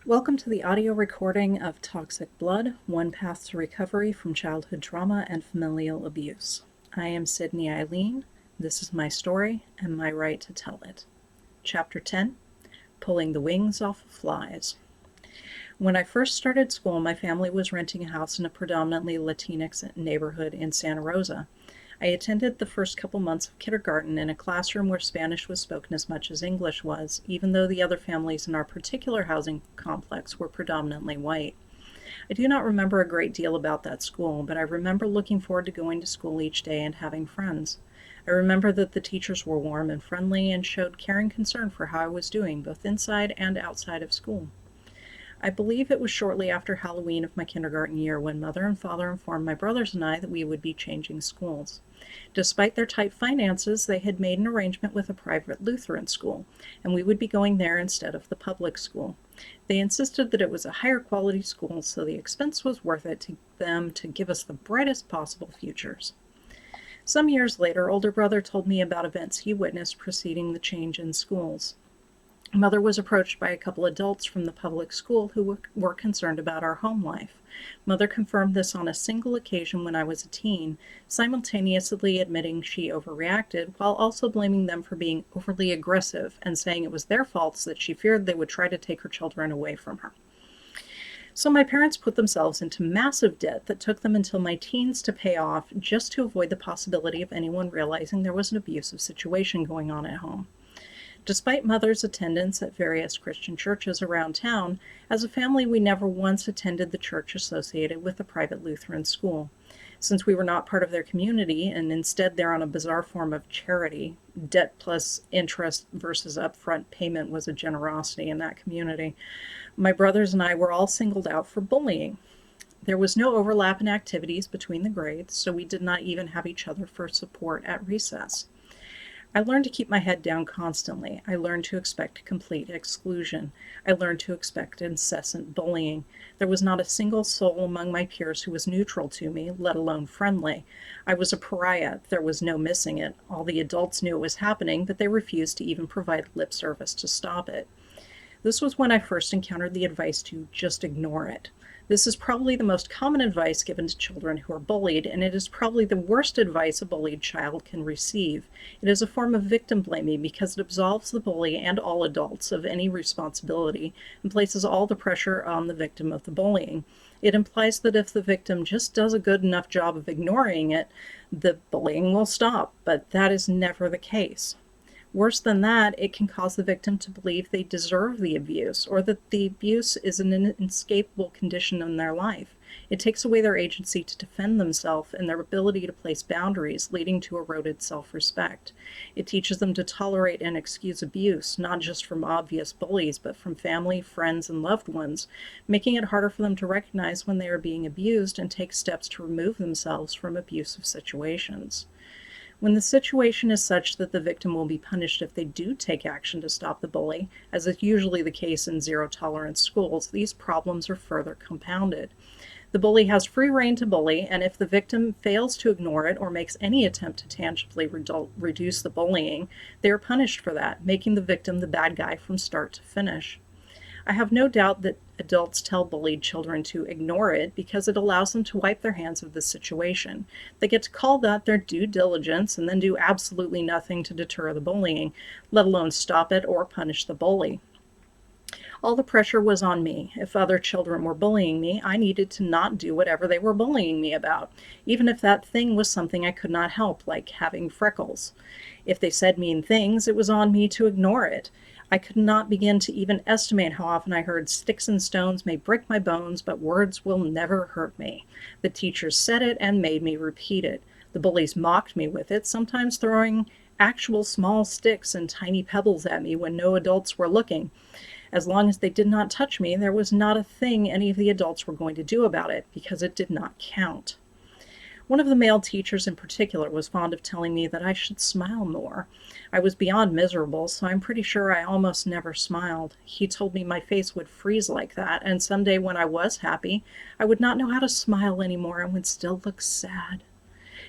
Welcome to the audio recording of Toxic Blood, One Path to Recovery from Childhood Trauma and Familial Abuse. I am Sydney Eileen. This is my story and my right to tell it. Chapter 10, Pulling the Wings Off of Flies. When I first started school, my family was renting a house in a predominantly Latinx neighborhood in Santa Rosa. I attended the first couple months of kindergarten in a classroom where Spanish was spoken as much as English was, even though the other families in our particular housing complex were predominantly white. I do not remember a great deal about that school, but I remember looking forward to going to school each day and having friends. I remember that the teachers were warm and friendly and showed caring concern for how I was doing, both inside and outside of school. I believe it was shortly after Halloween of my kindergarten year when Mother and Father informed my brothers and I that we would be changing schools. Despite their tight finances, they had made an arrangement with a private Lutheran school, and we would be going there instead of the public school. They insisted that it was a higher quality school, so the expense was worth it to them to give us the brightest possible futures. Some years later, older brother told me about events he witnessed preceding the change in schools. Mother was approached by a couple adults from the public school who were concerned about our home life. Mother confirmed this on a single occasion when I was a teen, simultaneously admitting she overreacted while also blaming them for being overly aggressive and saying it was their faults that she feared they would try to take her children away from her. So my parents put themselves into massive debt that took them until my teens to pay off just to avoid the possibility of anyone realizing there was an abusive situation going on at home. Despite Mother's attendance at various Christian churches around town, as a family we never once attended the church associated with the private Lutheran school. Since we were not part of their community and instead they're on a bizarre form of charity, debt plus interest versus upfront payment was a generosity in that community, my brothers and I were all singled out for bullying. There was no overlap in activities between the grades, so we did not even have each other for support at recess. I learned to keep my head down constantly. I learned to expect complete exclusion. I learned to expect incessant bullying. There was not a single soul among my peers who was neutral to me, let alone friendly. I was a pariah. There was no missing it. All the adults knew it was happening, but they refused to even provide lip service to stop it. This was when I first encountered the advice to just ignore it. This is probably the most common advice given to children who are bullied, and it is probably the worst advice a bullied child can receive. It is a form of victim blaming because it absolves the bully and all adults of any responsibility and places all the pressure on the victim of the bullying. It implies that if the victim just does a good enough job of ignoring it, the bullying will stop, but that is never the case. Worse than that, it can cause the victim to believe they deserve the abuse or that the abuse is an inescapable condition in their life. It takes away their agency to defend themselves and their ability to place boundaries, leading to eroded self-respect. It teaches them to tolerate and excuse abuse, not just from obvious bullies, but from family, friends, and loved ones, making it harder for them to recognize when they are being abused and take steps to remove themselves from abusive situations. When the situation is such that the victim will be punished if they do take action to stop the bully, as is usually the case in zero-tolerance schools, these problems are further compounded. The bully has free rein to bully, and if the victim fails to ignore it or makes any attempt to tangibly reduce the bullying, they are punished for that, making the victim the bad guy from start to finish. I have no doubt that adults tell bullied children to ignore it because it allows them to wipe their hands of the situation. They get to call that their due diligence and then do absolutely nothing to deter the bullying, let alone stop it or punish the bully. All the pressure was on me. If other children were bullying me, I needed to not do whatever they were bullying me about, even if that thing was something I could not help, like having freckles. If they said mean things, it was on me to ignore it. I could not begin to even estimate how often I heard sticks and stones may break my bones, but words will never hurt me. The teachers said it and made me repeat it. The bullies mocked me with it, sometimes throwing actual small sticks and tiny pebbles at me when no adults were looking. As long as they did not touch me, there was not a thing any of the adults were going to do about it, because it did not count. One of the male teachers in particular was fond of telling me that I should smile more. I was beyond miserable, so I'm pretty sure I almost never smiled. He told me my face would freeze like that, and someday when I was happy, I would not know how to smile anymore and would still look sad.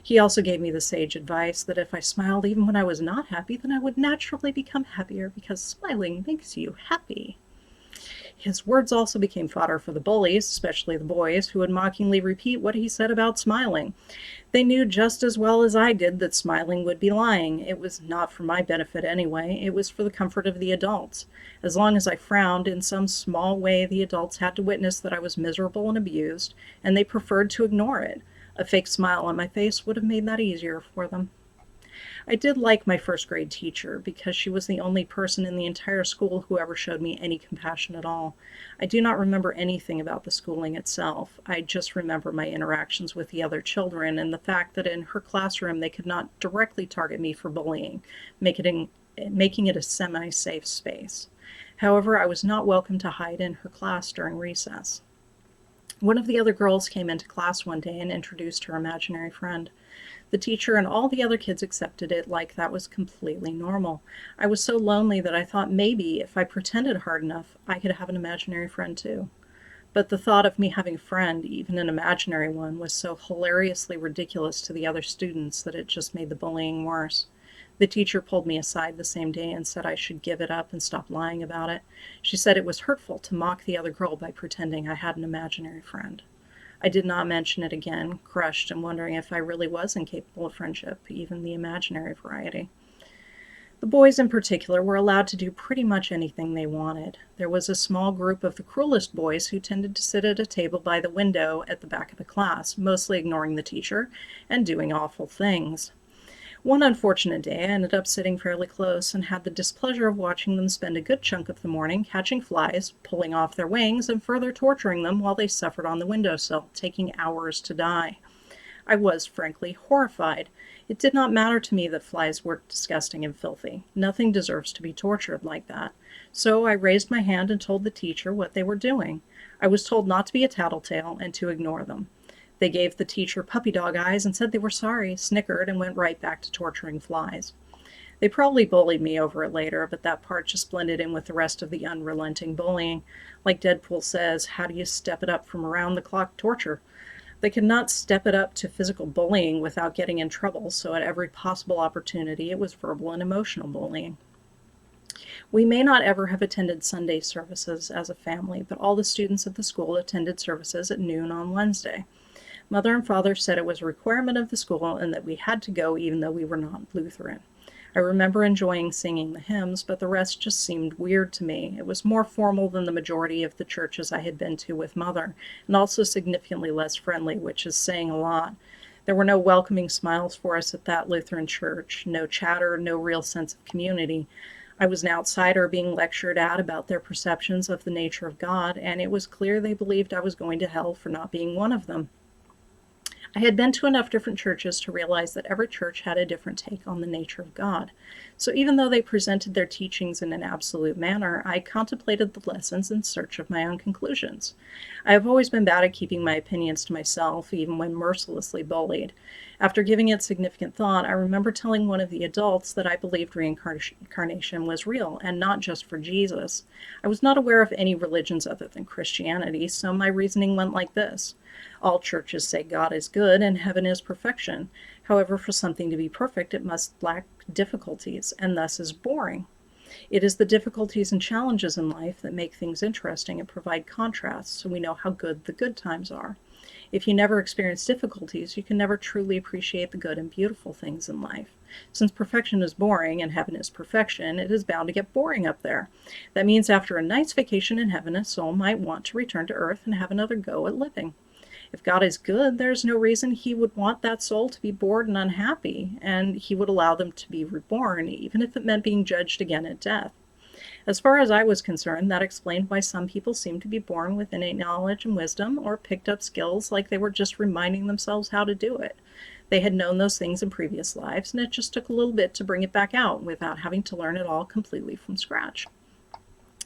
He also gave me the sage advice that if I smiled even when I was not happy, then I would naturally become happier because smiling makes you happy. His words also became fodder for the bullies, especially the boys, who would mockingly repeat what he said about smiling. They knew just as well as I did that smiling would be lying. It was not for my benefit anyway. It was for the comfort of the adults. As long as I frowned, in some small way the adults had to witness that I was miserable and abused, and they preferred to ignore it. A fake smile on my face would have made that easier for them. I did like my first grade teacher because she was the only person in the entire school who ever showed me any compassion at all. I do not remember anything about the schooling itself. I just remember my interactions with the other children and the fact that in her classroom they could not directly target me for bullying, making it a semi-safe space. However, I was not welcome to hide in her class during recess. One of the other girls came into class one day and introduced her imaginary friend. The teacher and all the other kids accepted it like that was completely normal. I was so lonely that I thought maybe if I pretended hard enough, I could have an imaginary friend too. But the thought of me having a friend, even an imaginary one, was so hilariously ridiculous to the other students that it just made the bullying worse. The teacher pulled me aside the same day and said I should give it up and stop lying about it. She said it was hurtful to mock the other girl by pretending I had an imaginary friend. I did not mention it again, crushed and wondering if I really was incapable of friendship, even the imaginary variety. The boys in particular were allowed to do pretty much anything they wanted. There was a small group of the cruelest boys who tended to sit at a table by the window at the back of the class, mostly ignoring the teacher and doing awful things. One unfortunate day, I ended up sitting fairly close and had the displeasure of watching them spend a good chunk of the morning catching flies, pulling off their wings, and further torturing them while they suffered on the windowsill, taking hours to die. I was, frankly, horrified. It did not matter to me that flies were disgusting and filthy. Nothing deserves to be tortured like that. So I raised my hand and told the teacher what they were doing. I was told not to be a tattletale and to ignore them. They gave the teacher puppy dog eyes and said they were sorry, snickered, and went right back to torturing flies. They probably bullied me over it later, but that part just blended in with the rest of the unrelenting bullying. Like Deadpool says, how do you step it up from around-the-clock torture? They could not step it up to physical bullying without getting in trouble, so at every possible opportunity it was verbal and emotional bullying. We may not ever have attended Sunday services as a family, but all the students at the school attended services at noon on Wednesday. Mother and father said it was a requirement of the school and that we had to go even though we were not Lutheran. I remember enjoying singing the hymns, but the rest just seemed weird to me. It was more formal than the majority of the churches I had been to with Mother, and also significantly less friendly, which is saying a lot. There were no welcoming smiles for us at that Lutheran church, no chatter, no real sense of community. I was an outsider being lectured at about their perceptions of the nature of God, and it was clear they believed I was going to hell for not being one of them. I had been to enough different churches to realize that every church had a different take on the nature of God. So even though they presented their teachings in an absolute manner, I contemplated the lessons in search of my own conclusions. I have always been bad at keeping my opinions to myself, even when mercilessly bullied. After giving it significant thought, I remember telling one of the adults that I believed reincarnation was real and not just for Jesus. I was not aware of any religions other than Christianity, so my reasoning went like this. All churches say God is good and heaven is perfection. However, for something to be perfect, it must lack difficulties and thus is boring. It is the difficulties and challenges in life that make things interesting and provide contrasts so we know how good the good times are. If you never experience difficulties, you can never truly appreciate the good and beautiful things in life. Since perfection is boring and heaven is perfection, it is bound to get boring up there. That means after a nice vacation in heaven, a soul might want to return to earth and have another go at living. If God is good, there's no reason he would want that soul to be bored and unhappy, and he would allow them to be reborn, even if it meant being judged again at death. As far as I was concerned, that explained why some people seemed to be born with innate knowledge and wisdom, or picked up skills like they were just reminding themselves how to do it. They had known those things in previous lives, and it just took a little bit to bring it back out without having to learn it all completely from scratch.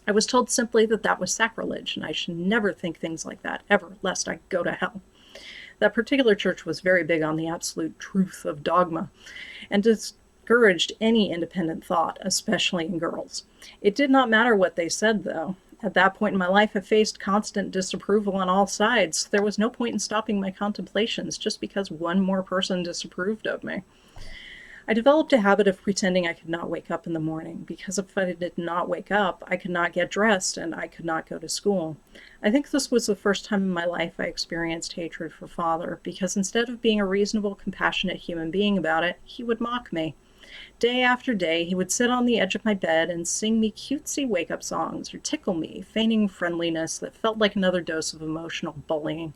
I was told simply that that was sacrilege, and I should never think things like that, ever, lest I go to hell. That particular church was very big on the absolute truth of dogma, and discouraged any independent thought, especially in girls. It did not matter what they said, though. At that point in my life, I faced constant disapproval on all sides. There was no point in stopping my contemplations just because one more person disapproved of me. I developed a habit of pretending I could not wake up in the morning, because if I did not wake up, I could not get dressed and I could not go to school. I think this was the first time in my life I experienced hatred for Father, because instead of being a reasonable, compassionate human being about it, he would mock me. Day after day, he would sit on the edge of my bed and sing me cutesy wake-up songs or tickle me, feigning friendliness that felt like another dose of emotional bullying.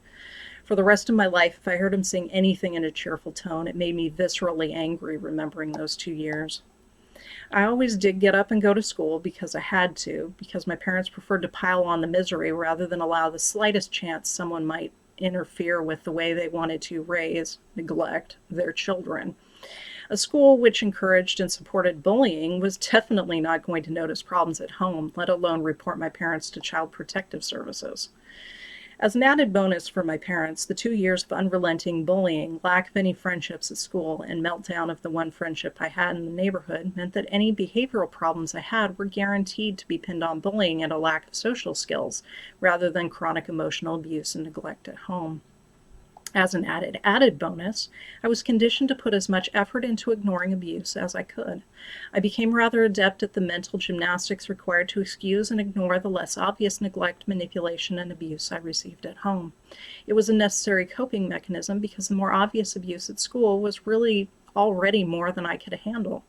For the rest of my life, if I heard him sing anything in a cheerful tone, it made me viscerally angry remembering those 2 years. I always did get up and go to school because I had to, because my parents preferred to pile on the misery rather than allow the slightest chance someone might interfere with the way they wanted to raise, neglect their children. A school which encouraged and supported bullying was definitely not going to notice problems at home, let alone report my parents to Child Protective Services. As an added bonus for my parents, the 2 years of unrelenting bullying, lack of any friendships at school, and meltdown of the one friendship I had in the neighborhood meant that any behavioral problems I had were guaranteed to be pinned on bullying and a lack of social skills, rather than chronic emotional abuse and neglect at home. As an added bonus, I was conditioned to put as much effort into ignoring abuse as I could. I became rather adept at the mental gymnastics required to excuse and ignore the less obvious neglect, manipulation, and abuse I received at home. It was a necessary coping mechanism because the more obvious abuse at school was really already more than I could handle.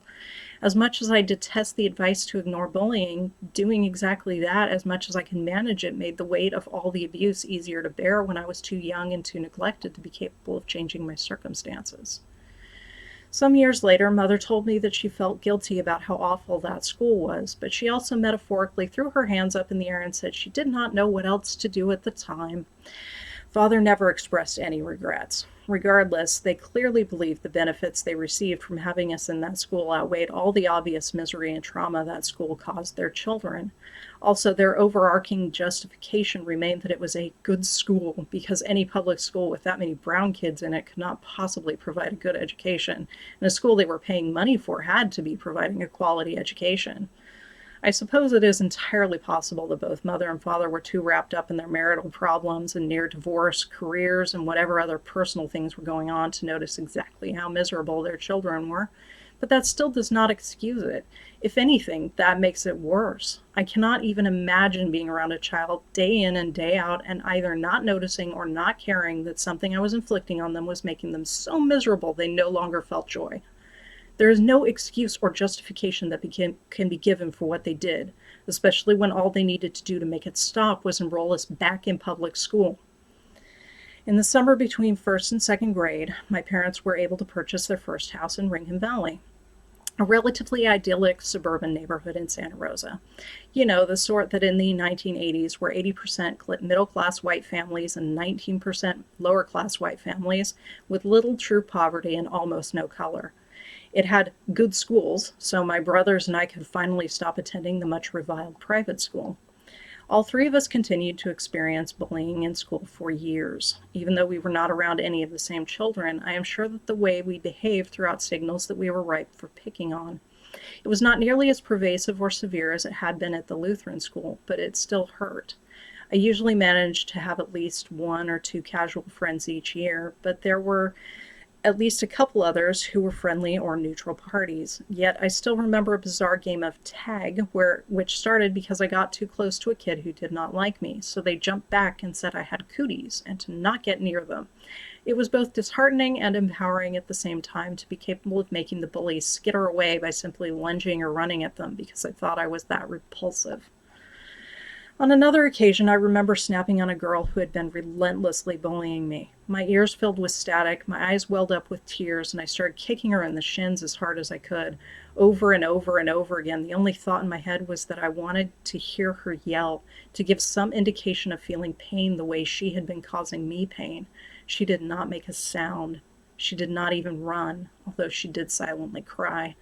As much as I detest the advice to ignore bullying, doing exactly that as much as I can manage it made the weight of all the abuse easier to bear when I was too young and too neglected to be capable of changing my circumstances. Some years later, Mother told me that she felt guilty about how awful that school was, but she also metaphorically threw her hands up in the air and said she did not know what else to do at the time. Father never expressed any regrets. Regardless, they clearly believed the benefits they received from having us in that school outweighed all the obvious misery and trauma that school caused their children. Also, their overarching justification remained that it was a good school because any public school with that many brown kids in it could not possibly provide a good education, and a school they were paying money for had to be providing a quality education. I suppose it is entirely possible that both Mother and Father were too wrapped up in their marital problems and near divorce, careers, and whatever other personal things were going on to notice exactly how miserable their children were, but that still does not excuse it. If anything, that makes it worse. I cannot even imagine being around a child day in and day out and either not noticing or not caring that something I was inflicting on them was making them so miserable they no longer felt joy. There is no excuse or justification that can be given for what they did, especially when all they needed to do to make it stop was enroll us back in public school. In the summer between first and second grade, my parents were able to purchase their first house in Ringham Valley, a relatively idyllic suburban neighborhood in Santa Rosa. You know, the sort that in the 1980s were 80% middle-class white families and 19% lower-class white families with little true poverty and almost no color. It had good schools, so my brothers and I could finally stop attending the much reviled private school. All three of us continued to experience bullying in school for years. Even though we were not around any of the same children, I am sure that the way we behaved throughout signals that we were ripe for picking on. It was not nearly as pervasive or severe as it had been at the Lutheran school, but it still hurt. I usually managed to have at least one or two casual friends each year, but there were at least a couple others who were friendly or neutral parties. Yet I still remember a bizarre game of tag which started because I got too close to a kid who did not like me, so they jumped back and said I had cooties and to not get near them. It was both disheartening and empowering at the same time to be capable of making the bullies skitter away by simply lunging or running at them because I thought I was that repulsive. On another occasion, I remember snapping on a girl who had been relentlessly bullying me. My ears filled with static, my eyes welled up with tears, and I started kicking her in the shins as hard as I could. Over and over and over again, the only thought in my head was that I wanted to hear her yell, to give some indication of feeling pain the way she had been causing me pain. She did not make a sound. She did not even run, although she did silently cry.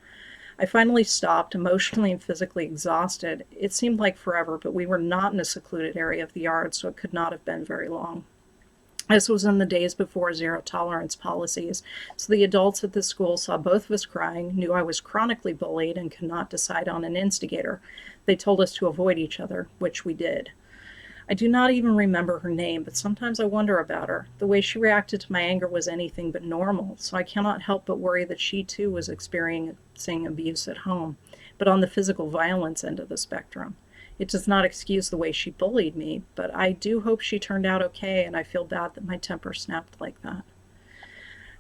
I finally stopped, emotionally and physically exhausted. It seemed like forever, but we were not in a secluded area of the yard, so it could not have been very long. This was in the days before zero-tolerance policies, so the adults at the school saw both of us crying, knew I was chronically bullied, and could not decide on an instigator. They told us to avoid each other, which we did. I do not even remember her name, but sometimes I wonder about her. The way she reacted to my anger was anything but normal, so I cannot help but worry that she too was experiencing abuse at home, but on the physical violence end of the spectrum. It does not excuse the way she bullied me, but I do hope she turned out okay, and I feel bad that my temper snapped like that.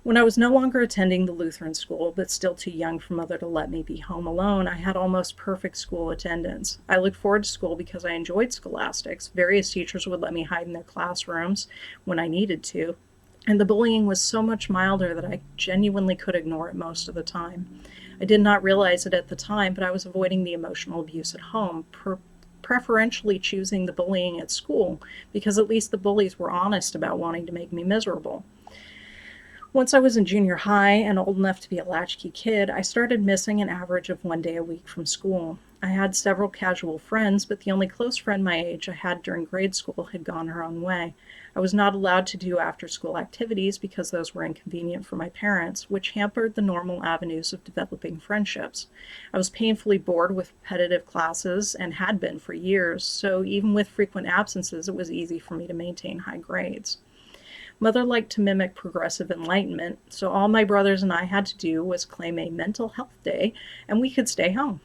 When I was no longer attending the Lutheran school, but still too young for mother to let me be home alone, I had almost perfect school attendance. I looked forward to school because I enjoyed scholastics. Various teachers would let me hide in their classrooms when I needed to, and the bullying was so much milder that I genuinely could ignore it most of the time. I did not realize it at the time, but I was avoiding the emotional abuse at home, preferentially choosing the bullying at school because at least the bullies were honest about wanting to make me miserable. Once I was in junior high and old enough to be a latchkey kid, I started missing an average of 1 day a week from school. I had several casual friends, but the only close friend my age I had during grade school had gone her own way. I was not allowed to do after school activities because those were inconvenient for my parents, which hampered the normal avenues of developing friendships. I was painfully bored with repetitive classes and had been for years, so even with frequent absences, it was easy for me to maintain high grades. Mother liked to mimic progressive enlightenment, so all my brothers and I had to do was claim a mental health day and we could stay home.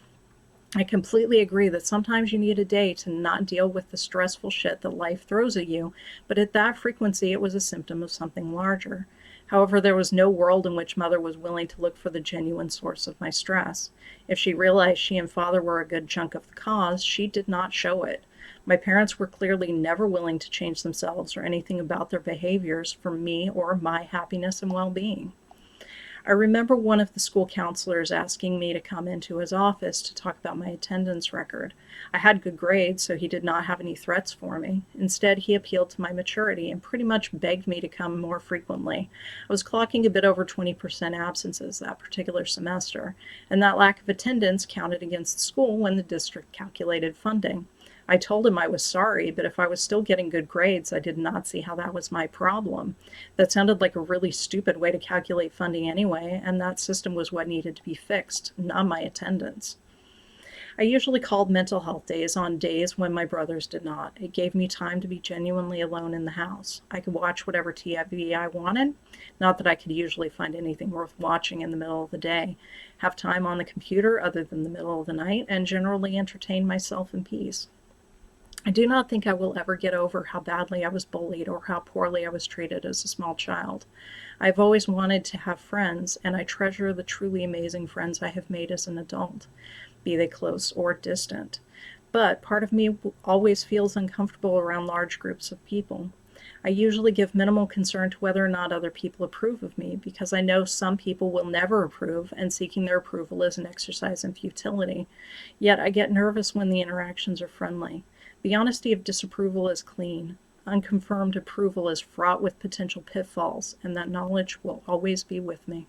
I completely agree that sometimes you need a day to not deal with the stressful shit that life throws at you, but at that frequency it was a symptom of something larger. However, there was no world in which mother was willing to look for the genuine source of my stress. If she realized she and father were a good chunk of the cause, she did not show it. My parents were clearly never willing to change themselves or anything about their behaviors for me or my happiness and well-being. I remember one of the school counselors asking me to come into his office to talk about my attendance record. I had good grades, so he did not have any threats for me. Instead, he appealed to my maturity and pretty much begged me to come more frequently. I was clocking a bit over 20% absences that particular semester, and that lack of attendance counted against the school when the district calculated funding. I told him I was sorry, but if I was still getting good grades, I did not see how that was my problem. That sounded like a really stupid way to calculate funding anyway, and that system was what needed to be fixed, not my attendance. I usually called mental health days on days when my brothers did not. It gave me time to be genuinely alone in the house. I could watch whatever TV I wanted, not that I could usually find anything worth watching in the middle of the day, have time on the computer other than the middle of the night, and generally entertain myself in peace. I do not think I will ever get over how badly I was bullied or how poorly I was treated as a small child. I've always wanted to have friends, and I treasure the truly amazing friends I have made as an adult, be they close or distant. But part of me always feels uncomfortable around large groups of people. I usually give minimal concern to whether or not other people approve of me because I know some people will never approve, and seeking their approval is an exercise in futility. Yet I get nervous when the interactions are friendly. The honesty of disapproval is clean. Unconfirmed approval is fraught with potential pitfalls, and that knowledge will always be with me.